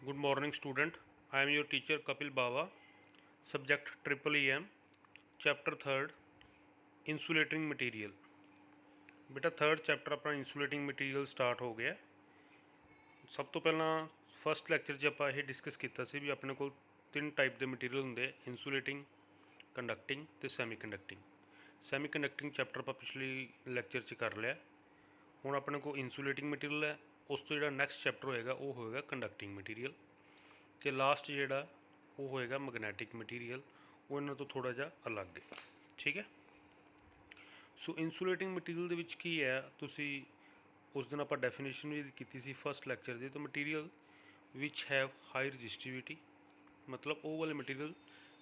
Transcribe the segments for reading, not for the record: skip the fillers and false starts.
Good morning, student. I am your teacher Kapil Bawa. Subject Triple EM, Chapter 3rd, Insulating Material. बेटा third chapter अपना insulating मटीਰੀयल start हो गया। सब तो पहला फस्ट लैक्चर 'ਚ ਆਪਾਂ ਇਹ ਡਿਸਕਸ ਕੀਤਾ ਸੀ ਵੀ ਆਪਣੇ ਕੋਲ ਤਿੰਨ ਟਾਈਪ ਦੇ ਮਟੀਰੀਅਲ ਹੁੰਦੇ, ਇੰਸੂਲੇਟਿੰਗ, ਕੰਡਕਟਿੰਗ ਤੇ semi conducting. Semi conducting chapter ਆਪਾਂ ਪਿਛਲੀ ਲੈਕਚਰ 'ਚ ਕਰ ਲਿਆ। ਹੁਣ ਆਪਣੇ ਕੋਲ ਇੰਸੂਲੇਟਿੰਗ ਮਟੀਰੀਅਲ ਹੈ, ਉਸ ਤੋਂ ਜਿਹੜਾ ਨੈਕਸਟ ਚੈਪਟਰ ਹੋਏਗਾ ਉਹ ਹੋਏਗਾ ਕੰਡਕਟਿੰਗ ਮਟੀਰੀਅਲ, ਤੇ ਲਾਸਟ ਜਿਹੜਾ ਉਹ ਹੋਏਗਾ ਮੈਗਨੈਟਿਕ ਮਟੀਰੀਅਲ। ਉਹ ਇਹਨਾਂ ਤੋਂ ਥੋੜ੍ਹਾ ਜਿਹਾ ਅਲੱਗ ਹੈ, ਠੀਕ ਹੈ। ਸੋ ਇੰਸੂਲੇਟਿੰਗ ਮਟੀਰੀਅਲ ਦੇ ਵਿੱਚ ਕੀ ਹੈ, ਤੁਸੀਂ ਉਸ ਦਿਨ ਆਪਾਂ ਡੈਫੀਨੇਸ਼ਨ ਵੀ ਕੀਤੀ ਸੀ ਫਸਟ ਲੈਕਚਰ ਦੀ। ਤਾਂ material which have high resistivity, ਮਤਲਬ ਉਹ ਵਾਲੇ ਮਟੀਰੀਅਲ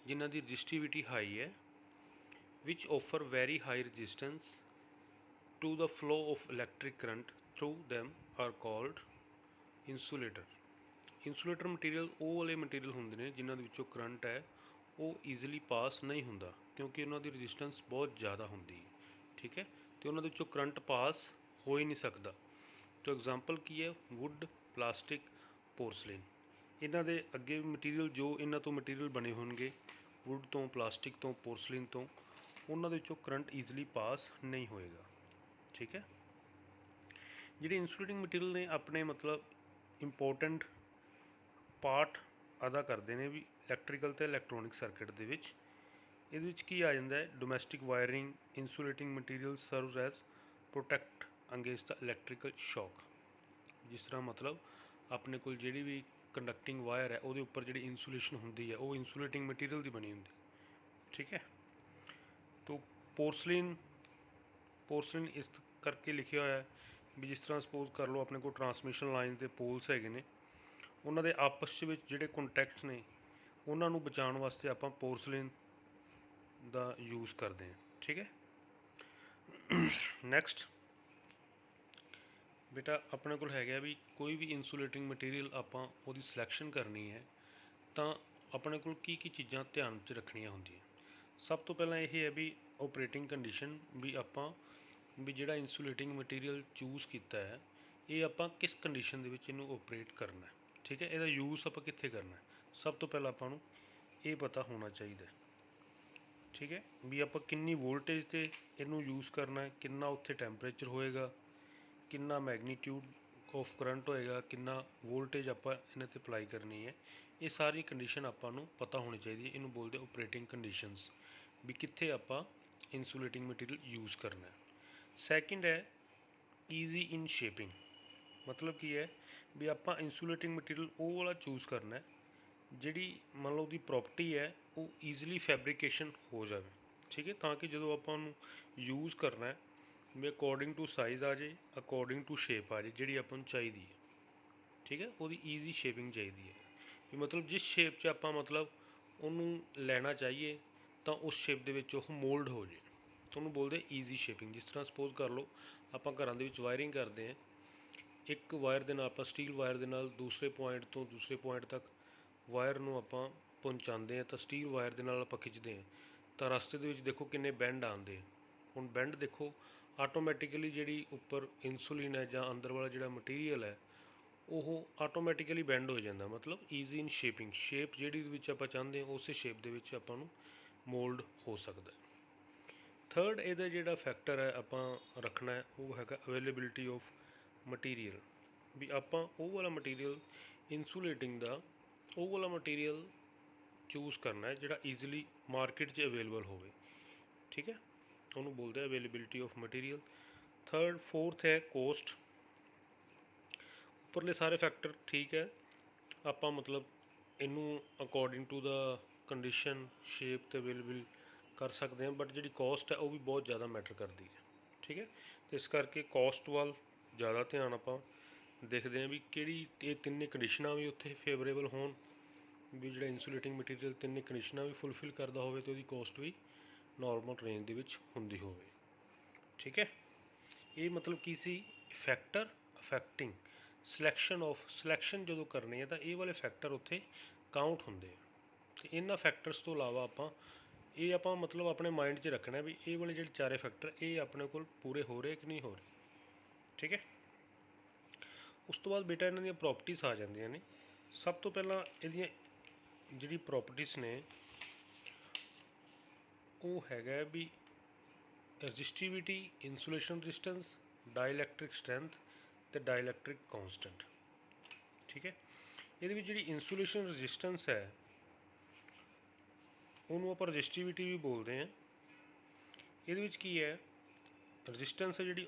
ਜਿਨ੍ਹਾਂ ਦੀ ਰਜਿਸਟਿਵਿਟੀ ਹਾਈ ਹੈ, which offer very high resistance to the flow of electric current through them are called insulator. Insulator material ਉਹ ਵਾਲੇ ਮਟੀਰੀਅਲ ਹੁੰਦੇ ਨੇ ਜਿਨ੍ਹਾਂ ਦੇ ਵਿੱਚੋਂ ਕਰੰਟ ਹੈ ਉਹ ਈਜ਼ੀਲੀ ਪਾਸ ਨਹੀਂ ਹੁੰਦਾ, ਕਿਉਂਕਿ ਉਹਨਾਂ ਦੀ ਰਜਿਸਟੈਂਸ ਬਹੁਤ ਜ਼ਿਆਦਾ ਹੁੰਦੀ ਹੈ, ਠੀਕ ਹੈ। ਅਤੇ ਉਹਨਾਂ ਦੇ ਵਿੱਚੋਂ ਕਰੰਟ ਪਾਸ ਹੋ ਹੀ ਨਹੀਂ ਸਕਦਾ। ਤਾਂ ਐਗਜ਼ਾਮਪਲ ਕੀ ਹੈ, ਵੁੱਡ, ਪਲਾਸਟਿਕ, ਪੋਰਸਲਿਨ। ਇਹਨਾਂ ਦੇ ਅੱਗੇ ਮਟੀਰੀਅਲ ਜੋ ਇਹਨਾਂ ਤੋਂ ਮਟੀਰੀਅਲ ਬਣੇ ਹੋਣਗੇ, ਵੁੱਡ ਤੋਂ, ਪਲਾਸਟਿਕ ਤੋਂ, ਪੋਰਸਲਿਨ ਤੋਂ, ਉਹਨਾਂ ਦੇ ਵਿੱਚੋਂ ਕਰੰਟ ਈਜ਼ੀਲੀ ਪਾਸ ਨਹੀਂ ਹੋਏਗਾ, ਠੀਕ ਹੈ। ਜਿਹੜੇ ਇੰਸੂਲੇਟਿੰਗ ਮਟੀਰੀਅਲ ਨੇ ਆਪਣੇ ਮਤਲਬ ਇੰਪੋਰਟੈਂਟ ਪਾਰਟ ਅਦਾ ਕਰਦੇ ਨੇ ਵੀ ਇਲੈਕਟ੍ਰੀਕਲ ਅਤੇ ਇਲੈਕਟ੍ਰੋਨਿਕ ਸਰਕਿਟ ਦੇ ਵਿੱਚ। ਇਹਦੇ ਵਿੱਚ ਕੀ ਆ ਜਾਂਦਾ ਹੈ, domestic wiring, insulating material serves as protect against the electrical shock. ਜਿਸ ਤਰ੍ਹਾਂ ਮਤਲਬ ਆਪਣੇ ਕੋਲ ਜਿਹੜੀ ਵੀ ਕੰਡਕਟਿੰਗ ਵਾਇਰ ਹੈ ਉਹਦੇ ਉੱਪਰ ਜਿਹੜੀ ਇੰਸੂਲੇਸ਼ਨ ਹੁੰਦੀ ਹੈ ਉਹ ਇੰਸੂਲੇਟਿੰਗ ਮਟੀਰੀਅਲ ਦੀ ਬਣੀ ਹੁੰਦੀ, ਠੀਕ ਹੈ। ਤੋ ਪੋਰਸਲਿਨ ਇਸ ਕਰਕੇ ਲਿਖਿਆ ਹੋਇਆ ਵੀ ਜਿਸ ਤਰ੍ਹਾਂ ਸਪੋਜ਼ ਕਰ ਲਓ ਆਪਣੇ ਕੋਲ ਟਰਾਂਸਮਿਸ਼ਨ ਲਾਈਨ ਦੇ ਪੋਲਸ ਹੈਗੇ ਨੇ, ਉਹਨਾਂ ਦੇ ਆਪਸ 'ਚ ਵਿੱਚ ਜਿਹੜੇ ਕੰਟੈਕਟਸ ਨੇ ਉਹਨਾਂ ਨੂੰ ਬਚਾਉਣ ਵਾਸਤੇ ਆਪਾਂ ਪੋਰਸਲਿਨ ਦਾ ਯੂਜ਼ ਕਰਦੇ ਹਾਂ, ਠੀਕ ਹੈ। ਨੈਕਸਟ ਬੇਟਾ ਆਪਣੇ ਕੋਲ ਹੈਗਾ ਵੀ ਕੋਈ ਵੀ ਇੰਸੂਲੇਟਿੰਗ ਮਟੀਰੀਅਲ ਆਪਾਂ ਉਹਦੀ ਸਿਲੈਕਸ਼ਨ ਕਰਨੀ ਹੈ ਤਾਂ ਆਪਣੇ ਕੋਲ ਕੀ ਕੀ ਚੀਜ਼ਾਂ ਧਿਆਨ 'ਚ ਰੱਖਣੀਆਂ ਹੁੰਦੀਆਂ। ਸਭ ਤੋਂ ਪਹਿਲਾਂ ਇਹ ਹੈ ਵੀ ਓਪਰੇਟਿੰਗ ਕੰਡੀਸ਼ਨ, ਵੀ ਆਪਾਂ ਵੀ ਜਿਹੜਾ ਇੰਸੂਲੇਟਿੰਗ ਮਟੀਰੀਅਲ ਚੂਜ਼ ਕੀਤਾ ਹੈ ਇਹ ਆਪਾਂ ਕਿਸ ਕੰਡੀਸ਼ਨ ਦੇ ਵਿੱਚ ਇਹਨੂੰ ਓਪਰੇਟ ਕਰਨਾ, ਠੀਕ ਹੈ। ਇਹਦਾ ਯੂਜ਼ ਆਪਾਂ ਕਿੱਥੇ ਕਰਨਾ, ਸਭ ਤੋਂ ਪਹਿਲਾਂ ਆਪਾਂ ਨੂੰ ਇਹ ਪਤਾ ਹੋਣਾ ਚਾਹੀਦਾ, ਠੀਕ ਹੈ। ਵੀ ਆਪਾਂ ਕਿੰਨੀ ਵੋਲਟੇਜ 'ਤੇ ਇਹਨੂੰ ਯੂਜ਼ ਕਰਨਾ ਹੈ, ਕਿੰਨਾ ਉੱਥੇ ਟੈਂਪਰੇਚਰ ਹੋਏਗਾ, ਕਿੰਨਾ ਮੈਗਨੀਟਿਊਡ ਆਫ ਕਰੰਟ ਹੋਏਗਾ, ਕਿੰਨਾ ਵੋਲਟੇਜ ਆਪਾਂ ਇਹਨਾਂ 'ਤੇ ਅਪਲਾਈ ਕਰਨੀ ਹੈ। ਇਹ ਸਾਰੀ ਕੰਡੀਸ਼ਨ ਆਪਾਂ ਨੂੰ ਪਤਾ ਹੋਣੀ ਚਾਹੀਦੀ ਹੈ। ਇਹਨੂੰ ਬੋਲਦੇ ਓਪਰੇਟਿੰਗ ਕੰਡੀਸ਼ਨਸ, ਵੀ ਕਿੱਥੇ ਆਪਾਂ ਇੰਸੂਲੇਟਿੰਗ ਮਟੀਰੀਅਲ ਯੂਜ਼ ਕਰਨਾ ਹੈ। ਸੈਕਿੰਡ ਹੈ ਈਜ਼ੀ ਇਨ ਸ਼ੇਪਿੰਗ, ਮਤਲਬ ਕੀ ਹੈ ਵੀ ਆਪਾਂ ਇੰਸੂਲੇਟਿੰਗ ਮਟੀਰੀਅਲ ਉਹ ਵਾਲਾ ਚੂਜ਼ ਕਰਨਾ ਜਿਹੜੀ ਮੰਨ ਲਓ ਉਹਦੀ ਪ੍ਰੋਪਰਟੀ ਹੈ ਉਹ ਈਜ਼ੀਲੀ ਫੈਬਰੀਕੇਸ਼ਨ ਹੋ ਜਾਵੇ, ਠੀਕ ਹੈ। ਤਾਂ ਕਿ ਜਦੋਂ ਆਪਾਂ ਉਹਨੂੰ ਯੂਜ਼ ਕਰਨਾ ਵੀ ਅਕੋਰਡਿੰਗ ਟੂ ਸਾਈਜ਼ ਆ ਜਾਏ, ਅਕੋਰਡਿੰਗ ਟੂ ਸ਼ੇਪ ਆ ਜਾਏ ਜਿਹੜੀ ਆਪਾਂ ਨੂੰ ਚਾਹੀਦੀ ਹੈ, ਠੀਕ ਹੈ। ਉਹਦੀ ਈਜ਼ੀ ਸ਼ੇਪਿੰਗ ਚਾਹੀਦੀ ਹੈ, ਵੀ ਮਤਲਬ ਜਿਸ ਸ਼ੇਪ 'ਚ ਆਪਾਂ ਮਤਲਬ ਉਹਨੂੰ ਲੈਣਾ ਚਾਹੀਏ ਤਾਂ ਉਸ ਸ਼ੇਪ ਦੇ ਵਿੱਚ ਉਹ ਮੋਲਡ ਹੋ ਜਾਏ, ਤੁਹਾਨੂੰ ਬੋਲਦੇ ਈਜ਼ੀ ਸ਼ੇਪਿੰਗ। ਜਿਸ ਤਰ੍ਹਾਂ ਸਪੋਜ਼ ਕਰ ਲਓ ਆਪਾਂ ਘਰਾਂ ਦੇ ਵਿੱਚ ਵਾਇਰਿੰਗ ਕਰਦੇ ਹਾਂ, ਇੱਕ ਵਾਇਰ ਦੇ ਨਾਲ ਆਪਾਂ ਸਟੀਲ ਵਾਇਰ ਦੇ ਨਾਲ ਦੂਸਰੇ ਪੁਆਇੰਟ ਤੋਂ ਦੂਸਰੇ ਪੁਆਇੰਟ ਤੱਕ ਵਾਇਰ ਨੂੰ ਆਪਾਂ ਪਹੁੰਚਾਉਂਦੇ ਹਾਂ, ਤਾਂ ਸਟੀਲ ਵਾਇਰ ਦੇ ਨਾਲ ਆਪਾਂ ਖਿੱਚਦੇ ਹਾਂ ਤਾਂ ਰਸਤੇ ਦੇ ਵਿੱਚ ਦੇਖੋ ਕਿੰਨੇ ਬੈਂਡ ਆਉਂਦੇ। ਹੁਣ ਬੈਂਡ ਦੇਖੋ ਆਟੋਮੈਟਿਕਲੀ ਜਿਹੜੀ ਉੱਪਰ ਇੰਸੂਲਿਨ ਹੈ ਜਾਂ ਅੰਦਰ ਵਾਲਾ ਜਿਹੜਾ ਮਟੀਰੀਅਲ ਹੈ ਉਹ ਆਟੋਮੈਟਿਕਲੀ ਬੈਂਡ ਹੋ ਜਾਂਦਾ, ਮਤਲਬ ਈਜ਼ੀ ਇਨ ਸ਼ੇਪਿੰਗ। ਸ਼ੇਪ ਜਿਹੜੀ ਵਿੱਚ ਆਪਾਂ ਚਾਹੁੰਦੇ ਹਾਂ ਉਸੇ ਸ਼ੇਪ ਦੇ ਵਿੱਚ ਆਪਾਂ ਨੂੰ ਮੋਲਡ ਹੋ ਸਕਦਾ। ਥਰਡ ਇਹਦਾ ਜਿਹੜਾ ਫੈਕਟਰ ਹੈ ਆਪਾਂ ਰੱਖਣਾ ਹੈ ਉਹ ਹੈਗਾ ਅਵੇਲੇਬਿਲਿਟੀ ਆਫ ਮਟੀਰੀਅਲ, ਵੀ ਆਪਾਂ ਉਹ ਵਾਲਾ ਮਟੀਰੀਅਲ ਇੰਸੂਲੇਟਿੰਗ ਦਾ ਉਹ ਵਾਲਾ ਮਟੀਰੀਅਲ ਚੂਜ਼ ਕਰਨਾ ਹੈ ਜਿਹੜਾ ਈਜ਼ੀਲੀ ਮਾਰਕੀਟ 'ਚ ਅਵੇਲੇਬਲ ਹੋਵੇ, ਠੀਕ ਹੈ। ਉਹਨੂੰ ਬੋਲਦੇ ਅਵੇਲੇਬਿਲਿਟੀ ਆਫ ਮਟੀਰੀਅਲ। ਫੋਰਥ ਹੈ ਕੋਸਟ। ਉੱਪਰਲੇ ਸਾਰੇ ਫੈਕਟਰ ਠੀਕ ਹੈ, ਆਪਾਂ ਮਤਲਬ ਇਹਨੂੰ ਅਕੋਰਡਿੰਗ ਟੂ ਦਾ ਕੰਡੀਸ਼ਨ, ਸ਼ੇਪ ਅਤੇ ਅਵੇਲੇਬਲ ਕਰ ਸਕਦੇ ਹਾਂ, ਬਟ ਜਿਹੜੀ ਕੋਸਟ ਹੈ ਉਹ ਵੀ ਬਹੁਤ ਜ਼ਿਆਦਾ ਮੈਟਰ ਕਰਦੀ ਹੈ, ਠੀਕ ਹੈ। ਅਤੇ ਇਸ ਕਰਕੇ ਕੋਸਟ ਵੱਲ ਜ਼ਿਆਦਾ ਧਿਆਨ ਆਪਾਂ ਦੇਖਦੇ ਹਾਂ ਵੀ ਕਿਹੜੀ ਇਹ ਤਿੰਨੇ ਕੰਡੀਸ਼ਨਾਂ ਵੀ ਉੱਥੇ ਫੇਵਰੇਬਲ ਹੋਣ, ਵੀ ਜਿਹੜਾ ਇੰਸੂਲੇਟਿੰਗ ਮਟੀਰੀਅਲ ਤਿੰਨੇ ਕੰਡੀਸ਼ਨਾਂ ਵੀ ਫੁੱਲਫਿਲ ਕਰਦਾ ਹੋਵੇ ਅਤੇ ਉਹਦੀ ਕੋਸਟ ਵੀ ਨੋਰਮਲ ਰੇਂਜ ਦੇ ਵਿੱਚ ਹੁੰਦੀ ਹੋਵੇ, ਠੀਕ ਹੈ। ਇਹ ਮਤਲਬ ਕੀ ਸੀ, ਫੈਕਟਰ ਅਫੈਕਟਿੰਗ ਸਿਲੈਕਸ਼ਨ ਜਦੋਂ ਕਰਨੀ ਹੈ ਤਾਂ ਇਹ ਵਾਲੇ ਫੈਕਟਰ ਉੱਥੇ ਕਾਊਂਟ ਹੁੰਦੇ ਆ। ਅਤੇ ਇਹਨਾਂ ਫੈਕਟਰਸ ਤੋਂ ਇਲਾਵਾ ਆਪਾਂ ਮਤਲਬ ਆਪਣੇ ਮਾਈਂਡ 'ਚ ਰੱਖਣਾ ਵੀ ਇਹ ਵਾਲੇ ਜਿਹੜੇ ਚਾਰੇ ਫੈਕਟਰ ਇਹ ਆਪਣੇ ਕੋਲ ਪੂਰੇ ਹੋ ਰਹੇ ਕਿ ਨਹੀਂ ਹੋ ਰਹੇ, ਠੀਕ ਹੈ। ਉਸ ਤੋਂ ਬਾਅਦ ਬੇਟਾ ਇਹਨਾਂ ਦੀਆਂ ਪ੍ਰੋਪਰਟੀਜ਼ ਆ ਜਾਂਦੀਆਂ ਨੇ, सब तो पहला ਇਹਦੀਆਂ ਜਿਹੜੀ ਪ੍ਰੋਪਰਟੀਜ਼ ਨੇ ਉਹ ਹੈਗਾ ਵੀ ਰਜਿਸਟਿਵਿਟੀ, ਇਨਸੂਲੇਸ਼ਨ ਰਜਿਸਟੈਂਸ, ਡਾਇਲੈਕਟ੍ਰਿਕ ਸਟਰੈਂਥ ਤੇ ਡਾਇਲੈਕਟ੍ਰਿਕ ਕੌਂਸਟੈਂਟ। ਠੀਕ ਹੈ, ਇਹਦੇ ਵਿੱਚ ਜਿਹੜੀ ਇਨਸੂਲੇਸ਼ਨ ਰਜਿਸਟੈਂਸ ਹੈ ਉਹਨੂੰ ਆਪਾਂ ਰਜਿਸਟਿਵਿਟੀ ਵੀ ਬੋਲਦੇ ਹਾਂ। ਇਹਦੇ ਵਿੱਚ ਕੀ ਹੈ, ਰਜਿਸਟੈਂਸ ਹੈ ਜਿਹੜੀ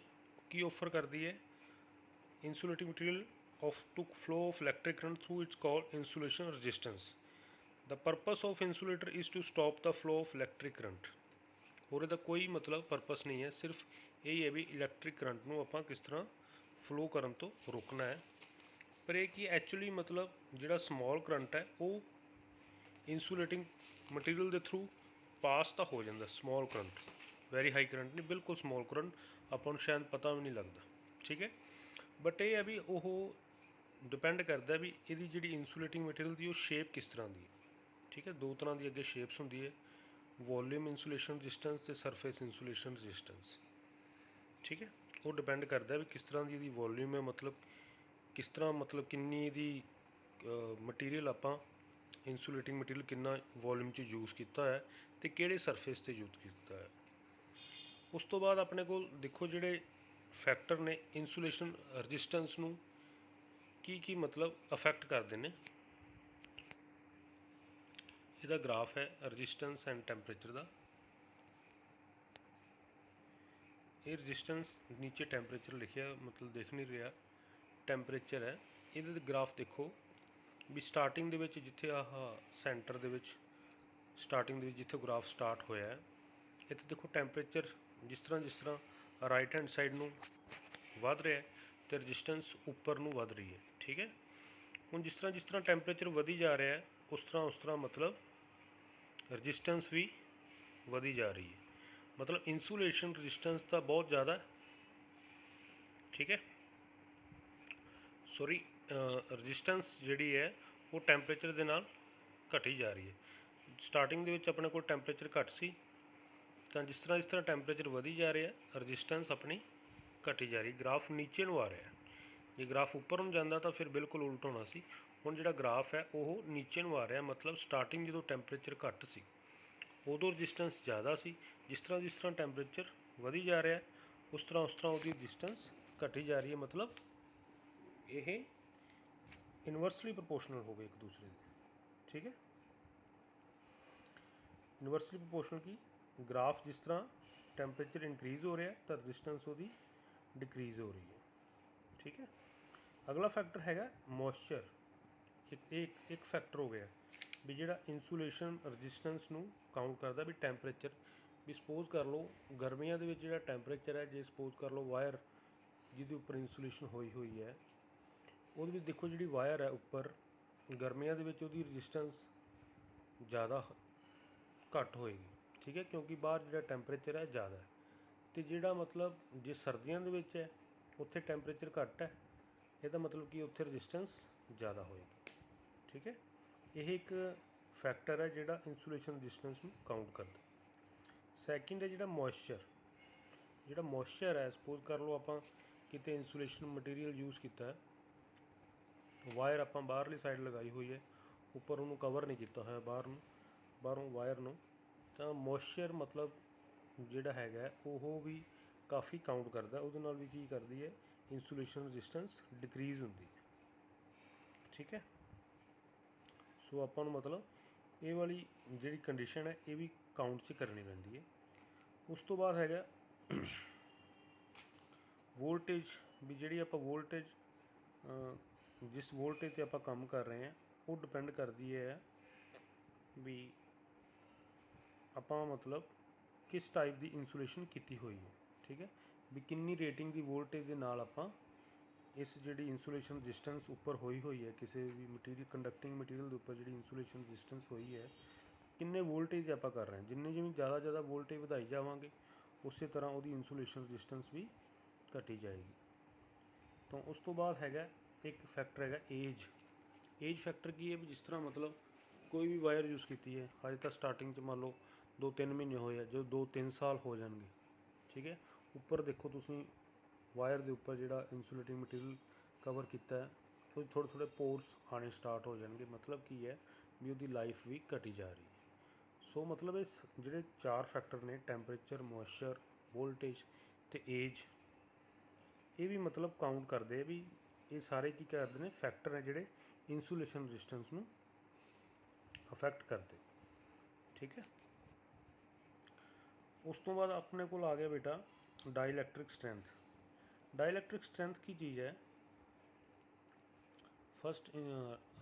ਕੀ ਆਫਰ ਕਰਦੀ ਹੈ, insulating material to flow of electric current through its called insulation resistance. The purpose of insulator is to stop the flow of electric current. और ਇਹਦਾ ਕੋਈ ਮਤਲਬ ਪਰਪਸ ਨਹੀਂ ਹੈ, ਸਿਰਫ ਇਹ ਹੈ ਵੀ ਇਲੈਕਟ੍ਰਿਕ ਕਰੰਟ ਨੂੰ ਆਪਾਂ ਕਿਸ ਤਰ੍ਹਾਂ ਫਲੋ ਕਰਨ ਤੋਂ ਰੋਕਣਾ ਹੈ। ਪਰ ਇਹ ਕੀ ਐਕਚੁਅਲੀ ਮਤਲਬ ਜਿਹੜਾ ਸਮੋਲ ਕਰੰਟ ਹੈ ਉਹ ਇਨਸੂਲੇਟਿੰਗ ਮਟੀਰੀਅਲ ਦੇ ਥਰੂ ਪਾਸ ਤਾਂ ਹੋ ਜਾਂਦਾ, small current, very high current ਨਹੀਂ, ਬਿਲਕੁਲ ਸਮੋਲ ਕਰੰਟ, ਆਪਾਂ ਨੂੰ ਸ਼ਾਇਦ ਪਤਾ ਵੀ ਨਹੀਂ ਲੱਗਦਾ। ਠੀਕ ਹੈ, ਬਟ ਇਹ ਹੈ ਵੀ ਉਹ ਡਿਪੈਂਡ ਕਰਦਾ ਵੀ ਇਹਦੀ ਜਿਹੜੀ ਇਨਸੂਲੇਟਿੰਗ ਮਟੀਰੀਅਲ ਦੀ ਉਹ ਸ਼ੇਪ ਕਿਸ ਤਰ੍ਹਾਂ ਦੀ ਹੈ। ਠੀਕ ਹੈ, ਦੋ ਤਰ੍ਹਾਂ ਦੀ ਅੱਗੇ ਸ਼ੇਪਸ ਹੁੰਦੀ ਹੈ, ਵੋਲਿਊਮ ਇਨਸੂਲੇਸ਼ਨ ਰਜਿਸਟੈਂਸ ਤੇ ਸਰਫੇਸ ਇਨਸੂਲੇਸ਼ਨ ਰਜਿਸਟੈਂਸ। ਠੀਕ ਹੈ, ਉਹ ਡਿਪੈਂਡ ਕਰਦਾ ਵੀ ਕਿਸ ਤਰ੍ਹਾਂ ਦੀ ਇਹਦੀ ਵੋਲਿਊਮ ਹੈ, ਮਤਲਬ ਕਿਸ ਤਰ੍ਹਾਂ, ਮਤਲਬ ਕਿੰਨੀ ਇਹਦੀ ਮਟੀਰੀਅਲ ਆਪਾਂ ਇਨਸੂਲੇਟਿੰਗ ਮਟੀਰੀਅਲ ਕਿੰਨਾ ਵੋਲਿਊਮ 'ਚ ਯੂਜ਼ ਕੀਤਾ ਹੈ ਅਤੇ ਕਿਹੜੇ ਸਰਫੇਸ 'ਤੇ ਯੂਜ਼ ਕੀਤਾ ਹੈ। ਉਸ ਤੋਂ ਬਾਅਦ ਆਪਣੇ ਕੋਲ ਦੇਖੋ ਜਿਹੜੇ ਫੈਕਟਰ ਨੇ ਇਨਸੂਲੇਸ਼ਨ ਰਜਿਸਟੈਂਸ ਨੂੰ ਕੀ ਮਤਲਬ ਅਫੈਕਟ ਕਰਦੇ ਨੇ। ਇਹਦਾ ਗ੍ਰਾਫ ਹੈ ਰਜਿਸਟੈਂਸ ਐਂਡ ਟੈਂਪਰੇਚਰ ਦਾ। ਇਹ ਰਜਿਸਟੈਂਸ ਨੀਚੇ ਟੈਂਪਰੇਚਰ ਲਿਖਿਆ, ਮਤਲਬ ਦੇਖ ਨਹੀਂ ਰਿਹਾ, ਟੈਂਪਰੇਚਰ ਹੈ। ਇਹਦੇ ਗ੍ਰਾਫ ਦੇਖੋ ਵੀ ਸਟਾਰਟਿੰਗ ਦੇ ਵਿੱਚ ਜਿੱਥੇ ਆਹ ਸੈਂਟਰ ਦੇ ਵਿੱਚ ਸਟਾਰਟਿੰਗ ਦੇ ਵਿੱਚ ਜਿੱਥੇ ਗ੍ਰਾਫ ਸਟਾਰਟ ਹੋਇਆ ਹੈ, ਇੱਥੇ ਦੇਖੋ ਟੈਂਪਰੇਚਰ ਜਿਸ ਤਰ੍ਹਾਂ ਰਾਈਟ ਹੈਂਡ ਸਾਈਡ ਨੂੰ ਵੱਧ ਰਿਹਾ ਅਤੇ ਰਜਿਸਟੈਂਸ ਉੱਪਰ ਨੂੰ ਵੱਧ ਰਹੀ ਹੈ। ਠੀਕ ਹੈ, ਹੁਣ ਜਿਸ ਤਰ੍ਹਾਂ ਟੈਂਪਰੇਚਰ ਵਧੀ ਜਾ ਰਿਹਾ ਹੈ ਉਸ ਤਰ੍ਹਾਂ ਮਤਲਬ ਰਜਿਸਟੈਂਸ ਵੀ ਵਧੀ ਜਾ ਰਹੀ ਹੈ, ਮਤਲਬ ਇਨਸੂਲੇਸ਼ਨ ਰਜਿਸਟੈਂਸ ਤਾਂ ਬਹੁਤ ਜ਼ਿਆਦਾ। ਠੀਕ ਹੈ, ਸੌਰੀ, ਰਜਿਸਟੈਂਸ ਜਿਹੜੀ ਹੈ ਉਹ ਟੈਂਪਰੇਚਰ ਦੇ ਨਾਲ ਘਟੀ ਜਾ ਰਹੀ ਹੈ। ਸਟਾਰਟਿੰਗ ਦੇ ਵਿੱਚ ਆਪਣੇ ਕੋਲ ਟੈਂਪਰੇਚਰ ਘੱਟ ਸੀ, ਤਾਂ ਜਿਸ ਤਰ੍ਹਾਂ ਟੈਂਪਰੇਚਰ ਵਧੀ ਜਾ ਰਿਹਾ ਰਜਿਸਟੈਂਸ ਆਪਣੀ ਘਟੀ ਜਾ ਰਹੀ, ਗ੍ਰਾਫ ਨੀਚੇ ਨੂੰ ਆ ਰਿਹਾ। ਜੇ ਗ੍ਰਾਫ ਉੱਪਰ ਨੂੰ ਜਾਂਦਾ ਤਾਂ ਫਿਰ ਬਿਲਕੁਲ ਉਲਟ ਹੋਣਾ ਸੀ। ਹੁਣ ਜਿਹੜਾ ਗ੍ਰਾਫ ਹੈ ਉਹ ਨੀਚੇ ਨੂੰ ਆ ਰਿਹਾ, ਮਤਲਬ ਸਟਾਰਟਿੰਗ ਜਦੋਂ ਟੈਂਪਰੇਚਰ ਘੱਟ ਸੀ ਉਦੋਂ ਰਜਿਸਟੈਂਸ ਜ਼ਿਆਦਾ ਸੀ, ਜਿਸ ਤਰ੍ਹਾਂ ਟੈਂਪਰੇਚਰ ਵਧੀ ਜਾ ਰਿਹਾ ਉਸ ਤਰ੍ਹਾਂ ਉਹਦੀ ਰਜਿਸਟੈਂਸ ਘਟੀ ਜਾ ਰਹੀ ਹੈ, ਮਤਲਬ ਇਹ ਇਨਵਰਸਲੀ ਪ੍ਰਪੋਰਸ਼ਨਲ ਹੋ ਗਏ ਇੱਕ ਦੂਸਰੇ ਦੇ। ਠੀਕ ਹੈ, ਇਨਵਰਸਲੀ ਪ੍ਰਪੋਰਸ਼ਨਲ ਕੀ, ਗ੍ਰਾਫ ਜਿਸ ਤਰ੍ਹਾਂ ਟੈਂਪਰੇਚਰ ਇਨਕਰੀਜ਼ ਹੋ ਰਿਹਾ ਤਾਂ ਰਜਿਸਟੈਂਸ ਉਹਦੀ ਡਿਕਰੀਜ਼ ਹੋ ਰਹੀ ਹੈ। ਠੀਕ ਹੈ, ਅਗਲਾ ਫੈਕਟਰ ਹੈਗਾ ਮੋਇਸਚਰ। ਇੱਕ ਫੈਕਟਰ ਹੋ ਗਿਆ ਵੀ ਜਿਹੜਾ ਇਨਸੂਲੇਸ਼ਨ ਰਜਿਸਟੈਂਸ ਨੂੰ ਕਾਊਂਟ ਕਰਦਾ ਵੀ ਟੈਂਪਰੇਚਰ, ਵੀ ਸਪੋਜ਼ ਕਰ ਲਓ ਗਰਮੀਆਂ ਦੇ ਵਿੱਚ ਜਿਹੜਾ ਟੈਂਪਰੇਚਰ ਹੈ, ਜੇ ਸਪੋਜ਼ ਕਰ ਲਓ ਵਾਇਰ ਜਿਹਦੇ ਉੱਪਰ ਇਨਸੂਲੇਸ਼ਨ ਹੋਈ ਹੈ ਉਹਦੇ ਵਿੱਚ ਦੇਖੋ ਜਿਹੜੀ ਵਾਇਰ ਹੈ ਉੱਪਰ ਗਰਮੀਆਂ ਦੇ ਵਿੱਚ ਉਹਦੀ ਰਜਿਸਟੈਂਸ ਜ਼ਿਆਦਾ ਘੱਟ ਹੋਏਗੀ। ਠੀਕ ਹੈ, ਕਿਉਂਕਿ ਬਾਹਰ ਜਿਹੜਾ ਟੈਂਪਰੇਚਰ ਹੈ ਜ਼ਿਆਦਾ ਹੈ, ਅਤੇ ਜਿਹੜਾ ਮਤਲਬ ਜੇ ਸਰਦੀਆਂ ਦੇ ਵਿੱਚ ਹੈ ਉੱਥੇ ਟੈਂਪਰੇਚਰ ਘੱਟ ਹੈ, ਇਹਦਾ ਮਤਲਬ ਕਿ ਉੱਥੇ ਰਜਿਸਟੈਂਸ ਜ਼ਿਆਦਾ ਹੋਏਗੀ। ਠੀਕ ਹੈ, ਇਹ ਇੱਕ ਫੈਕਟਰ ਹੈ ਜਿਹੜਾ ਇਨਸੂਲੇਸ਼ਨ ਰਜਿਸਟੈਂਸ ਨੂੰ ਕਾਊਂਟ ਕਰਦਾ। ਸੈਕਿੰਡ ਹੈ ਜਿਹੜਾ ਮੋਇਸਚਰ ਹੈ, ਸਪੋਜ਼ ਕਰ ਲਓ ਆਪਾਂ ਕਿਤੇ ਇਨਸੂਲੇਸ਼ਨ ਮਟੀਰੀਅਲ ਯੂਜ਼ ਕੀਤਾ ਹੈ, ਵਾਇਰ ਆਪਾਂ ਬਾਹਰਲੀ ਸਾਈਡ ਲਗਾਈ ਹੋਈ ਹੈ, ਉੱਪਰ ਉਹਨੂੰ ਕਵਰ ਨਹੀਂ ਕੀਤਾ ਹੋਇਆ ਬਾਹਰੋਂ ਵਾਇਰ ਨੂੰ, ਤਾਂ ਮੋਇਸਚਰ ਮਤਲਬ ਜਿਹੜਾ ਹੈਗਾ ਉਹ ਵੀ ਕਾਫੀ ਕਾਊਂਟ ਕਰਦਾ। ਉਹਦੇ ਨਾਲ ਵੀ ਕੀ ਕਰਦੀ ਹੈ, ਇਨਸੂਲੇਸ਼ਨ ਰਜਿਸਟੈਂਸ ਡਿਕਰੀਜ਼ ਹੁੰਦੀ ਹੈ। ਠੀਕ ਹੈ, ਸੋ ਆਪਾਂ ਨੂੰ ਮਤਲਬ ਇਹ ਵਾਲੀ ਜਿਹੜੀ ਕੰਡੀਸ਼ਨ ਹੈ ਇਹ ਵੀ ਕਾਊਂਟ 'ਚ ਕਰਨੀ ਪੈਂਦੀ ਹੈ। ਉਸ ਤੋਂ ਬਾਅਦ ਹੈਗਾ ਵੋਲਟੇਜ, ਵੀ ਜਿਹੜੀ ਆਪਾਂ ਵੋਲਟੇਜ ਜਿਸ ਵੋਲਟੇਜ 'ਤੇ ਆਪਾਂ ਕੰਮ ਕਰ ਰਹੇ ਹਾਂ ਉਹ ਡਿਪੈਂਡ ਕਰਦੀ ਹੈ ਵੀ ਆਪਾਂ ਮਤਲਬ ਕਿਸ ਟਾਈਪ ਦੀ ਇਨਸੂਲੇਸ਼ਨ ਕੀਤੀ ਹੋਈ ਹੈ। ਠੀਕ ਹੈ, ਵੀ ਕਿੰਨੀ ਰੇਟਿੰਗ ਦੀ ਵੋਲਟੇਜ ਦੇ ਨਾਲ ਆਪਾਂ ਇਸ ਜਿਹੜੀ ਇਨਸੂਲੇਸ਼ਨ ਰਜਿਸਟੈਂਸ ਉੱਪਰ ਹੋਈ ਹੈ ਕਿਸੇ ਵੀ ਮਟੀਰੀਅਲ, ਕੰਡਕਟਿੰਗ ਮਟੀਰੀਅਲ ਦੇ ਉੱਪਰ ਜਿਹੜੀ ਇਨਸੂਲੇਸ਼ਨ ਰਜਿਸਟੈਂਸ ਹੋਈ ਹੈ ਕਿੰਨੇ ਵੋਲਟੇਜ ਆਪਾਂ ਕਰ ਰਹੇ ਹਾਂ, ਜਿਵੇਂ ਜ਼ਿਆਦਾ ਵੋਲਟੇਜ ਵਧਾਈ ਜਾਵਾਂਗੇ ਉਸੇ ਤਰ੍ਹਾਂ ਉਹਦੀ ਇਨਸੂਲੇਸ਼ਨ ਰਜਿਸਟੈਂਸ ਵੀ ਘਟੀ ਜਾਏਗੀ। ਤਾਂ ਉਸ ਤੋਂ ਬਾਅਦ ਹੈਗਾ ਇੱਕ ਫੈਕਟਰ ਹੈਗਾ ਏਜ ਫੈਕਟਰ ਕੀ ਹੈ, ਵੀ ਜਿਸ ਤਰ੍ਹਾਂ ਮਤਲਬ ਕੋਈ ਵੀ ਵਾਇਰ ਯੂਜ਼ ਕੀਤੀ ਹੈ, ਹਜੇ ਤਾਂ ਸਟਾਰਟਿੰਗ 'ਚ ਮੰਨ ਲਓ 2-3 ਮਹੀਨੇ ਹੋਏ ਆ, ਜਦੋਂ 2-3 ਸਾਲ ਹੋ ਜਾਣਗੇ, ਠੀਕ ਹੈ, ਉੱਪਰ ਦੇਖੋ ਤੁਸੀਂ ਵਾਇਰ ਦੇ ਉੱਪਰ ਜਿਹੜਾ ਇਨਸੂਲੇਟਿੰਗ ਮਟੀਰੀਅਲ ਕਵਰ ਕੀਤਾ ਹੈ थोड़े थोड़े पोर्स आने स्टार्ट हो जाएंगे, मतलब की है भी उसकी लाइफ भी घटी जा रही है। सो मतलब इस ਜਿਹੜੇ 4 फैक्टर ने टैंपरेचर, मॉइस्चर, वोल्टेज तो एज, ये भी मतलब काउंट करते हैं भी ये सारे की करते हैं फैक्टर हैं ਜਿਹੜੇ इंसुलेशन रजिस्टेंस ਨੂੰ अफेक्ट करते। ठीक है। उस तो बाद अपने को आ गया बेटा डाइलैक्ट्रिक स्ट्रेंथ। डाइलैक्ट्रिक स्ट्रेंथ की चीज़ है, फस्ट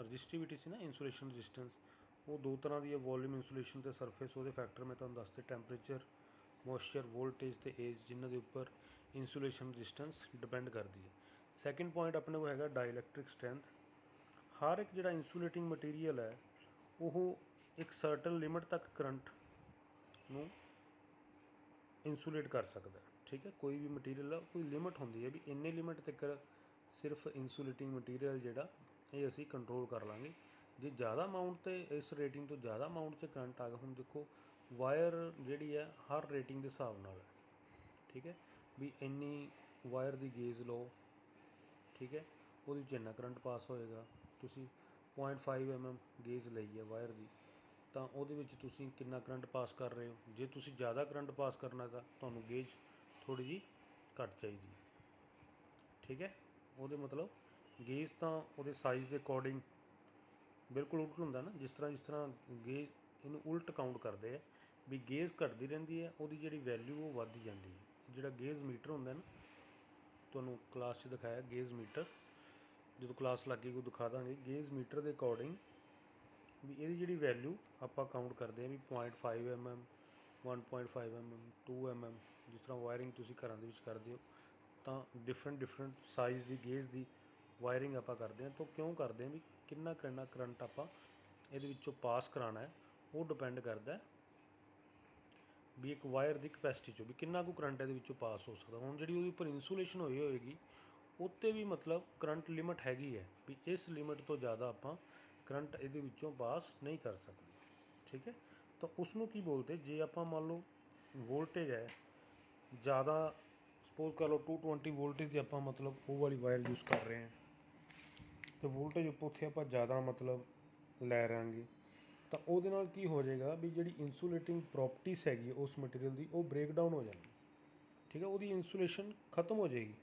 रजिस्टिविटी सी ना इंसुलेशन रजिस्टेंस, वो दो तरह की है, वॉल्यूम इंसुलेशन तो सरफेस वो फैक्टर मैं तुहानूं दसते टैंपरेचर, मॉइस्चर, वोल्टेज तो एज जिन्हों के उपर इंसुलेशन रजिस्टेंस डिपेंड करती है। सैकेंड पॉइंट अपने को है डाइलैक्ट्रिक स्ट्रेंथ। हर एक जो इंसुलेटिंग मटीरियल है वो एक सर्टन लिमिट तक करंट ਨੂੰ इंसुलेट कर सकता है। ठीक है। कोई भी मटीरियल है कोई लिमिट होंगी है भी इन्ने लिमिट तक सिर्फ इंसुलेटिंग मटीरियल जोड़ा ये असी कंट्रोल कर लाँगे। जे ज़्यादा अमाउंट तो इस रेटिंग तो ज़्यादा अमाउंट से करंट आ गया, हुण देखो वायर जी है हर रेटिंग के हिसाब नाल है। ठीक है। भी इन्नी वायर की गेज लो, ठीक है, वो इन्ना करंट पास होएगा। तुसी 0.5 mm गेज लई है वायर की, तो वो कितना करंट पास कर रहे हो। जे तुसी ज़्यादा करंट पास करना तो तुहानूं गेज थोड़ी जी घट चाहिए। ठीक है। वो मतलब गेज तो वो साइज़ के अकॉर्डिंग बिल्कुल उल्ट होंदा ना, जिस तरह गेज इनू उल्ट काउंट करते हैं भी गेज घटती रहिंदी है, वो जी वैल्यू वो वधदी जाती है। जिहड़ा गेज मीटर होंदा ना, तुहानूं क्लास दिखाया गेज मीटर, जो क्लास लगे को दिखा देंगे गेज मीटर के अकॉर्डिंग भी ये जी वैल्यू आप काउंट करते हैं भी 0.5 mm, 1.5 mm, 2 mm, जिस तरह वायरिंग तुम घर करते हो तो डिफरेंट साइज़ की गेज की वायरिंग आप करते हैं। तो क्यों करते हैं भी कितना करंट आप ये पास कराना है, वो डिपेंड करता है भी एक वायर की कैपेसिटी चो भी कितना को करंट ये पास हो सकता। हुण जी उपर इंसुलेशन हुई होएगी उत्ते भी मतलब करंट लिमिट हैगी है भी इस लिमिट तो ज़्यादा आप करंट ये पास नहीं कर सकते। ठीक है। तो उसनों की बोलते जे आप मान लो वोल्टेज है ज़्यादा, सपोज कर लो 220 वोल्टेज की आप मतलब वो वाली वायर यूज़ कर रहे हैं, तो वोल्टेज उत्थे आप ज़्यादा मतलब लै रहांगे तो वो की हो जाएगा भी जी इंसुलेटिंग प्रॉपर्टीज़ हैगी उस मटीरियल की वो ब्रेक डाउन हो जाएगी। ठीक है। वो इंसुलेशन खत्म हो जाएगी।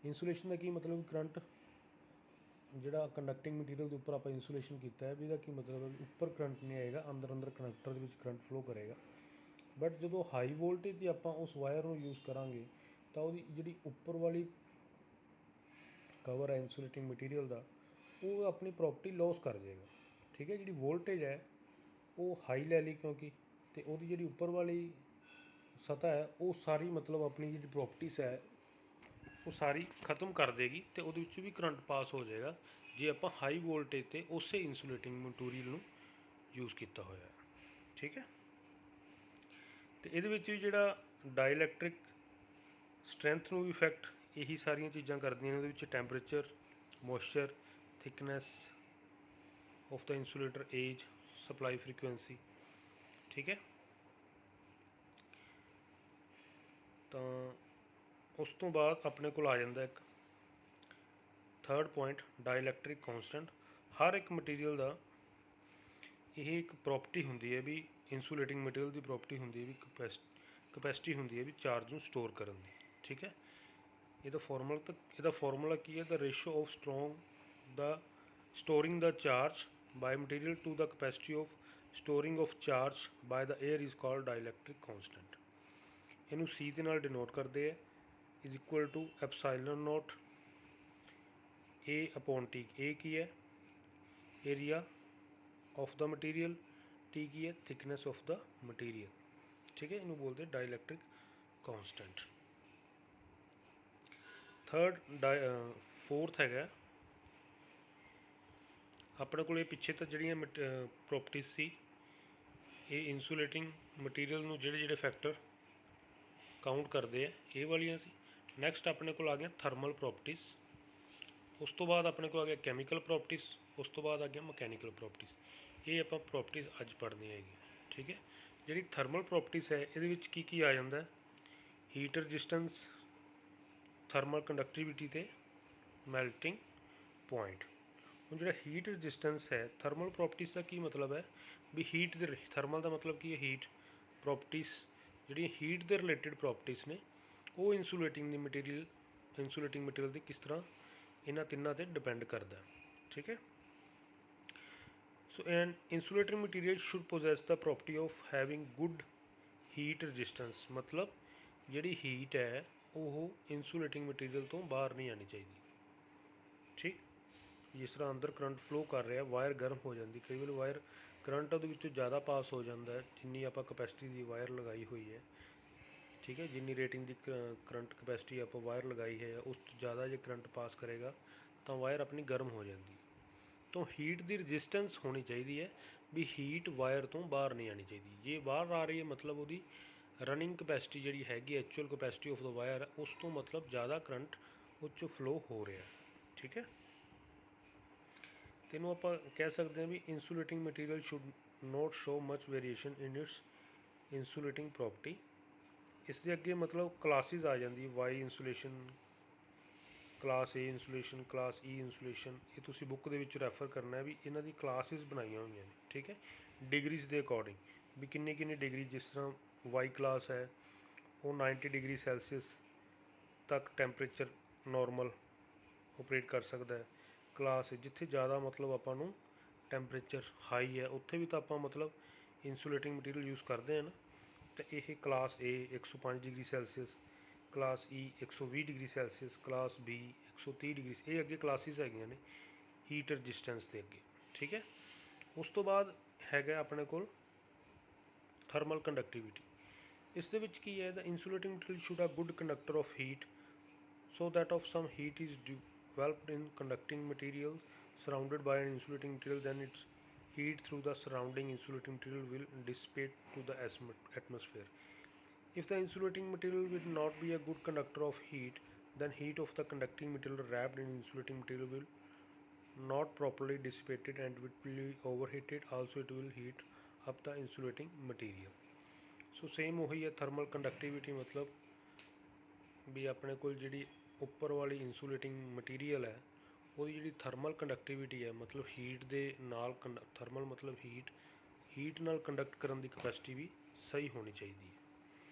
इंसुलेशन का की मतलब करंट जोड़ा कंडक्टिंग मटीरियल के उपर आप इंसुलेशन किया है भी की मतलब है उपर करंट नहीं आएगा, अंदर अंदर कनैक्टर के करंट फ्लो करेगा। बट जो हाई वोल्टेज आप उस वायर को यूज़ करांगे तो वो जी उपर वाली कवर है इंसुलेटिंग मटीरियल का वो अपनी प्रॉपर्टी लॉस कर जाएगा। ठीक है। जी वोल्टेज है वो हाई लै ली क्योंकि तो वो जी उपर वाली सतह है वो सारी मतलब अपनी जी प्रॉपर्टीज़ है वो सारी खत्म कर देगी तो वो भी करंट पास हो जाएगा जे आप हाई वोल्टेज से उस इंसुलेटिंग मटीरियल यूज़ किया होया है। ठीक है। तो ये जोड़ा डाइलैक्ट्रिक स्ट्रेंथ भी इफैक्ट यही सारिया चीज़ा करदियां ने। Temperature, moisture, thickness of the insulator, age, supply frequency. ठीक है। तो उस तो बाद अपने को आ जाता एक थर्ड पॉइंट डाइलैक्ट्रिक कॉन्सटेंट। हर एक मटीरियल का यही एक प्रॉपर्टी होंगी है भी इंसुलेटिंग मटीरियल की प्रॉपर्टी होंगी है भी कैपेसिटी होंगी है भी चार्ज में स्टोर करने की। ठीक है। यदा फॉर्मूला की है the ratio of storing the charge by material to the capacity of storing of charge by the air is called dielectric constant. इनू सी के नाल डिनोट करते हैं is equal to epsilon naught A upon T. A की है area of the material, T की है thickness of the material. ठीक है। इनू बोलते हैं डाइलैक्ट्रिक कॉन्सटेंट। फोर्थ है अपने को पिछे तो जड़ियाँ प्रॉपर्टीज सी ये इंसुलेटिंग मटीरियल जोड़े फैक्टर काउंट करते हैं ये वालियाँ सी। नैक्सट अपने को आ गया थर्मल प्रॉपर्टीज़, उस तो बाद अपने को आ गया कैमिकल प्रॉपर्टीज़, उस तो बाद आ गया मकैनिकल प्रॉपर्टीज़। ये आप प्रॉपर्टीज़ अज पढ़नी हैगी। ठीक है। जी थर्मल प्रॉपर्टीज़ है ये की आ जाता है हीट रजिस्टेंस, थर्मल कंडक्टिविटी ते मेल्टिंग ਪੁਆਇੰਟ। ਹੁਣ ਜਿਹੜਾ ਹੀਟ ਰਜਿਸਟੈਂਸ ਹੈ, ਥਰਮਲ ਪ੍ਰੋਪਰਟੀਜ਼ ਦਾ ਕੀ ਮਤਲਬ ਹੈ ਵੀ ਹੀਟ ਦੇ ਥਰਮਲ ਦਾ ਮਤਲਬ ਕੀ ਹੈ ਹੀਟ ਪ੍ਰੋਪਰਟੀਜ਼, ਜਿਹੜੀਆਂ ਹੀਟ ਦੇ ਰਿਲੇਟਡ ਪ੍ਰੋਪਰਟੀਜ਼ ਨੇ ਉਹ ਇਨਸੂਲੇਟਿੰਗ ਮਟੀਰੀਅਲ ਦੀ ਕਿਸ ਤਰ੍ਹਾਂ ਇਹਨਾਂ ਤਿੰਨਾਂ 'ਤੇ ਡਿਪੈਂਡ ਕਰਦਾ। ਠੀਕ ਹੈ। So an insulating material should possess the property of having good heat resistance, ਮਤਲਬ ਜਿਹੜੀ ਹੀਟ ਹੈ ਉਹ ਇਨਸੂਲੇਟਿੰਗ ਮਟੀਰੀਅਲ ਤੋਂ ਬਾਹਰ ਨਹੀਂ ਆਉਣੀ ਚਾਹੀਦੀ। ਠੀਕ, ਜਿਸ ਤਰ੍ਹਾਂ ਅੰਦਰ ਕਰੰਟ ਫਲੋ ਕਰ ਰਿਹਾ, ਵਾਇਰ ਗਰਮ ਹੋ ਜਾਂਦੀ, ਕਈ ਵਾਰ ਵਾਇਰ ਕਰੰਟ ਉਹਦੇ ਵਿੱਚੋਂ ਜ਼ਿਆਦਾ ਪਾਸ ਹੋ ਜਾਂਦਾ ਜਿੰਨੀ ਆਪਾਂ ਕਪੈਸਿਟੀ ਦੀ ਵਾਇਰ ਲਗਾਈ ਹੋਈ ਹੈ। ਠੀਕ ਹੈ, ਜਿੰਨੀ ਰੇਟਿੰਗ ਦੀ ਕਰੰਟ ਕਪੈਸਿਟੀ ਆਪਾਂ ਵਾਇਰ ਲਗਾਈ ਹੈ ਉਸ ਤੋਂ ਜ਼ਿਆਦਾ ਜੇ ਕਰੰਟ ਪਾਸ ਕਰੇਗਾ ਤਾਂ ਵਾਇਰ ਆਪਣੀ ਗਰਮ ਹੋ ਜਾਂਦੀ। ਤਾਂ ਹੀਟ ਦੀ ਰਜਿਸਟੈਂਸ ਹੋਣੀ ਚਾਹੀਦੀ ਹੈ ਵੀ ਹੀਟ ਵਾਇਰ ਤੋਂ ਬਾਹਰ ਨਹੀਂ ਆਉਣੀ ਚਾਹੀਦੀ। ਜੇ ਬਾਹਰ ਆ ਰਹੀ ਹੈ ਮਤਲਬ ਉਹਦੀ ਰਨਿੰਗ ਕਪੈਸਿਟੀ ਜਿਹੜੀ ਹੈਗੀ actual capacity of the wire ਉਸ ਤੋਂ ਮਤਲਬ ਜ਼ਿਆਦਾ ਕਰੰਟ ਉਹ 'ਚੋਂ ਫਲੋ ਹੋ ਰਿਹਾ। ਠੀਕ ਹੈ, ਤੈਨੂੰ ਆਪਾਂ ਕਹਿ ਸਕਦੇ ਹਾਂ ਵੀ insulating material should not show much variation in its insulating property. ਇਸ ਦੇ ਅੱਗੇ ਮਤਲਬ ਕਲਾਸਿਸ ਆ ਜਾਂਦੀ, Y insulation, class A insulation, class E insulation. ਇਹ ਤੁਸੀਂ ਬੁੱਕ ਦੇ ਵਿੱਚ ਰੈਫਰ ਕਰਨਾ ਵੀ ਇਹਨਾਂ ਦੀ ਕਲਾਸਿਸ ਬਣਾਈਆਂ ਹੋਈਆਂ ਨੇ। ਠੀਕ ਹੈ, ਡਿਗਰੀਜ਼ ਦੇ ਅਕੋਰਡਿੰਗ ਵੀ ਕਿੰਨੀ ਡਿਗਰੀ, ਜਿਸ ਤਰ੍ਹਾਂ ਵਾਈ ਕਲਾਸ ਹੈ ਉਹ 90 ਡਿਗਰੀ ਸੈਲਸੀਅਸ ਤੱਕ ਟੈਂਪਰੇਚਰ ਨੋਰਮਲ ਓਪਰੇਟ ਕਰ ਸਕਦਾ ਹੈ। ਕਲਾਸ ਜਿੱਥੇ ਜ਼ਿਆਦਾ ਮਤਲਬ ਆਪਾਂ ਨੂੰ ਟੈਂਪਰੇਚਰ ਹਾਈ ਹੈ ਉੱਥੇ ਵੀ ਤਾਂ ਆਪਾਂ ਮਤਲਬ ਇਨਸੂਲੇਟਿੰਗ ਮਟੀਰੀਅਲ ਯੂਜ਼ ਕਰਦੇ ਹਾਂ ਨਾ। ਤਾਂ ਇਹ ਕਲਾਸ ਏ 105 ਡਿਗਰੀ ਸੈਲਸੀਅਸ, ਕਲਾਸ ਈ 120 degree Celsius, class B 130 degree, ਇਹ ਅੱਗੇ ਕਲਾਸਿਸ ਹੈਗੀਆਂ ਨੇ ਹੀਟ ਰਜਿਸਟੈਂਸ ਦੇ ਅੱਗੇ। ਠੀਕ ਹੈ, ਉਸ ਤੋਂ ਬਾਅਦ ਹੈਗਾ ਆਪਣੇ ਕੋਲ ਥਰਮਲ ਕੰਡਕਟੀਵਿਟੀ। ਇਸ ਦੇ ਵਿੱਚ ਕੀ ਹੈ, the insulating material should have good conductor of heat so that of some heat is developed in conducting material surrounded by an insulating material, then its heat through the surrounding insulating material will dissipate to the atmosphere. If the insulating material will not be a good conductor of heat, then heat of the conducting material wrapped in insulating material will not properly dissipated and it will be overheated. Also it will heat up the insulating material. So same वही है thermal conductivity, मतलब ਵੀ ਆਪਣੇ ਕੋਲ ਜਿਹੜੀ ਉੱਪਰ ਵਾਲੀ ਇਨਸੂਲੇਟਿੰਗ material ਹੈ ਉਹਦੀ ਜਿਹੜੀ ਥਰਮਲ ਕੰਡਕਟੀਵਿਟੀ ਹੈ, ਮਤਲਬ ਹੀਟ ਦੇ ਨਾਲ ਥਰਮਲ ਮਤਲਬ ਹੀਟ ਨਾਲ ਕੰਡਕਟ ਕਰਨ ਦੀ ਕਪੈਸਿਟੀ ਵੀ ਸਹੀ ਹੋਣੀ ਚਾਹੀਦੀ ਹੈ।